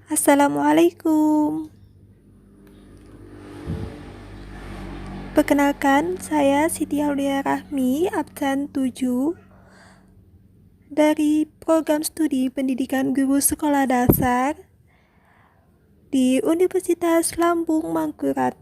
Assalamualaikum. Perkenalkan, saya Siti Aulia Rahmi, absen 7 dari Program Studi Pendidikan Guru Sekolah Dasar di Universitas Lambung Mangkurat.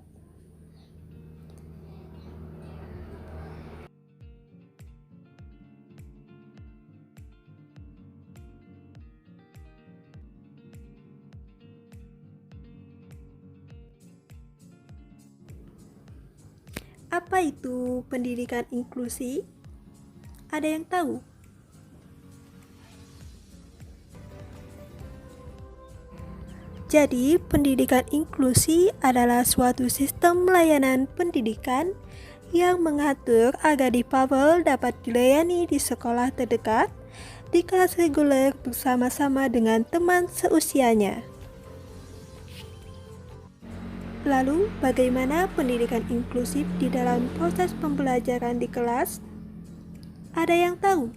Apa itu pendidikan inklusi? Ada yang tahu? Jadi, pendidikan inklusi adalah suatu sistem layanan pendidikan yang mengatur agar difabel dapat dilayani di sekolah terdekat, di kelas reguler bersama-sama dengan teman seusianya. Lalu, bagaimana pendidikan inklusif di dalam proses pembelajaran di kelas? Ada yang tahu?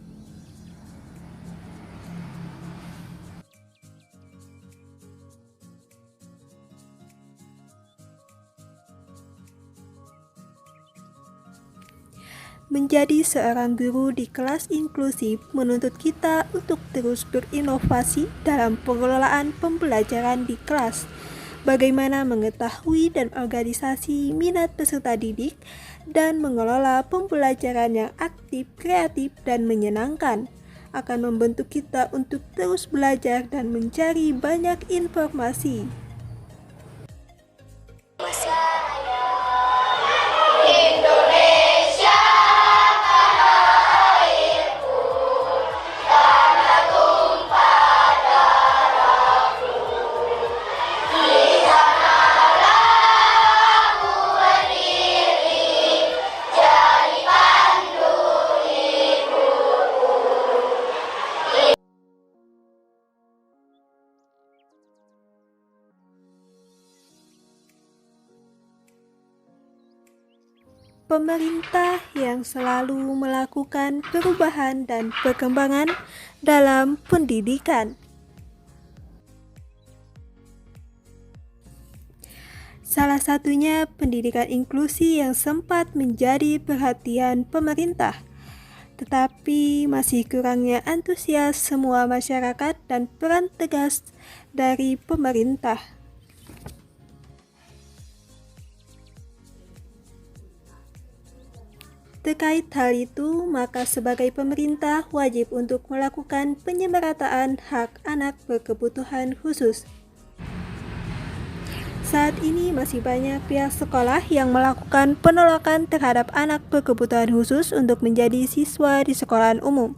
Menjadi seorang guru di kelas inklusif menuntut kita untuk terus berinovasi dalam pengelolaan pembelajaran di kelas. Bagaimana mengetahui dan organisasi minat peserta didik dan mengelola pembelajaran yang aktif, kreatif, dan menyenangkan akan membentuk kita untuk terus belajar dan mencari banyak informasi. Pemerintah yang selalu melakukan perubahan dan perkembangan dalam pendidikan. Salah satunya pendidikan inklusi yang sempat menjadi perhatian pemerintah, tetapi masih kurangnya antusias semua masyarakat dan peran tegas dari pemerintah. Terkait hal itu, maka sebagai pemerintah wajib untuk melakukan penyemarataan hak anak berkebutuhan khusus. Saat ini masih banyak pihak sekolah yang melakukan penolakan terhadap anak berkebutuhan khusus untuk menjadi siswa di sekolahan umum.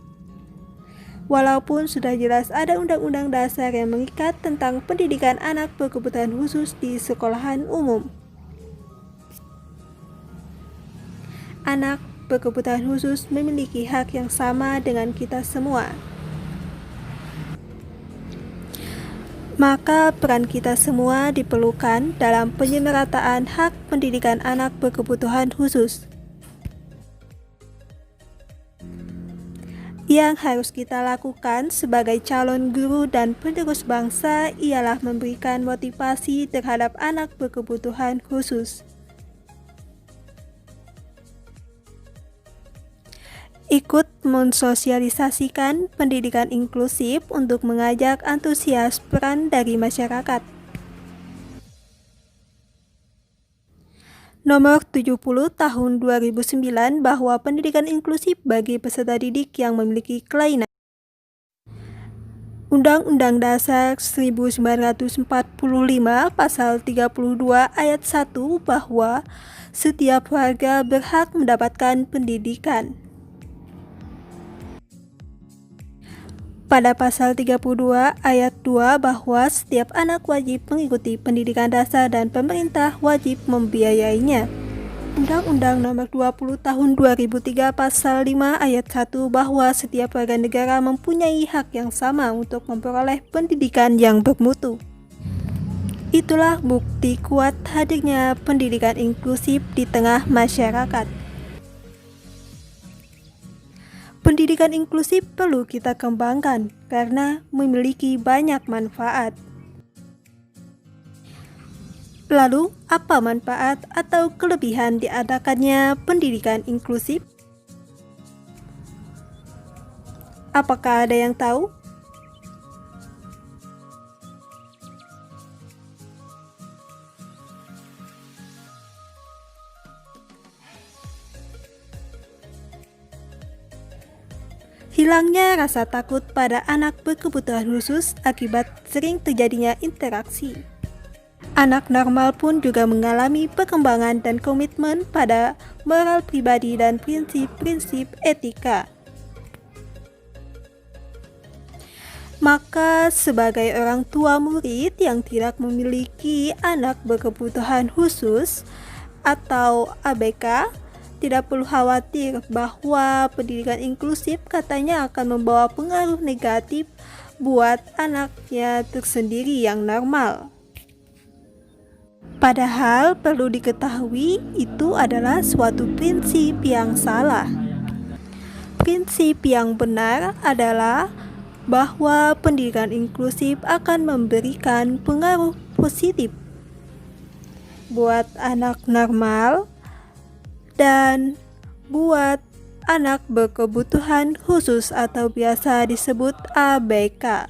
Walaupun sudah jelas ada undang-undang dasar yang mengikat tentang pendidikan anak berkebutuhan khusus di sekolahan umum. Anak berkebutuhan khusus memiliki hak yang sama dengan kita semua. Maka peran kita semua diperlukan dalam penyemarataan hak pendidikan anak berkebutuhan khusus. Yang harus kita lakukan sebagai calon guru dan penerus bangsa ialah memberikan motivasi terhadap anak berkebutuhan khusus. Ikut mensosialisasikan pendidikan inklusif untuk mengajak antusias peran dari masyarakat. Nomor 70 tahun 2009 bahwa pendidikan inklusif bagi peserta didik yang memiliki kelainan. Undang-Undang Dasar 1945 Pasal 32 Ayat 1 bahwa setiap warga berhak mendapatkan pendidikan. Pada pasal 32 ayat 2 bahwa setiap anak wajib mengikuti pendidikan dasar dan pemerintah wajib membiayainya. Undang-Undang Nomor 20 Tahun 2003 Pasal 5 ayat 1 bahwa setiap warga negara mempunyai hak yang sama untuk memperoleh pendidikan yang bermutu. Itulah bukti kuat hadirnya pendidikan inklusif di tengah masyarakat. Pendidikan inklusif perlu kita kembangkan karena memiliki banyak manfaat. Lalu, apa manfaat atau kelebihan diadakannya pendidikan inklusif? Apakah ada yang tahu? Hilangnya rasa takut pada anak berkebutuhan khusus akibat sering terjadinya interaksi. Anak normal pun juga mengalami perkembangan dan komitmen pada moral pribadi dan prinsip-prinsip etika. Maka sebagai orang tua murid yang tidak memiliki anak berkebutuhan khusus atau ABK, tidak perlu khawatir bahwa pendidikan inklusif katanya akan membawa pengaruh negatif buat anaknya tersendiri yang normal. Padahal perlu diketahui itu adalah suatu prinsip yang salah. Prinsip yang benar adalah bahwa pendidikan inklusif akan memberikan pengaruh positif buat anak normal dan buat anak berkebutuhan khusus atau biasa disebut ABK.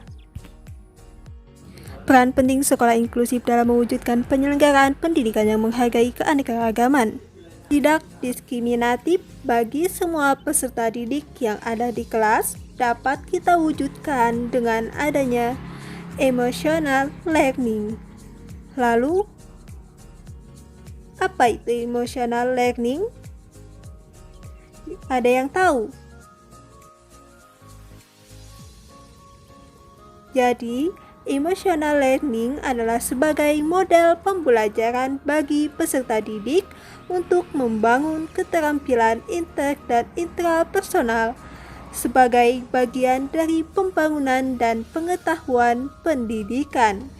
Peran penting sekolah inklusif dalam mewujudkan penyelenggaraan pendidikan yang menghargai keanekaragaman, tidak diskriminatif bagi semua peserta didik yang ada di kelas dapat kita wujudkan dengan adanya emotional learning. Lalu, apa itu emotional learning? Ada yang tahu? Jadi, emotional learning adalah sebagai model pembelajaran bagi peserta didik untuk membangun keterampilan inter dan intrapersonal sebagai bagian dari pembangunan dan pengetahuan pendidikan.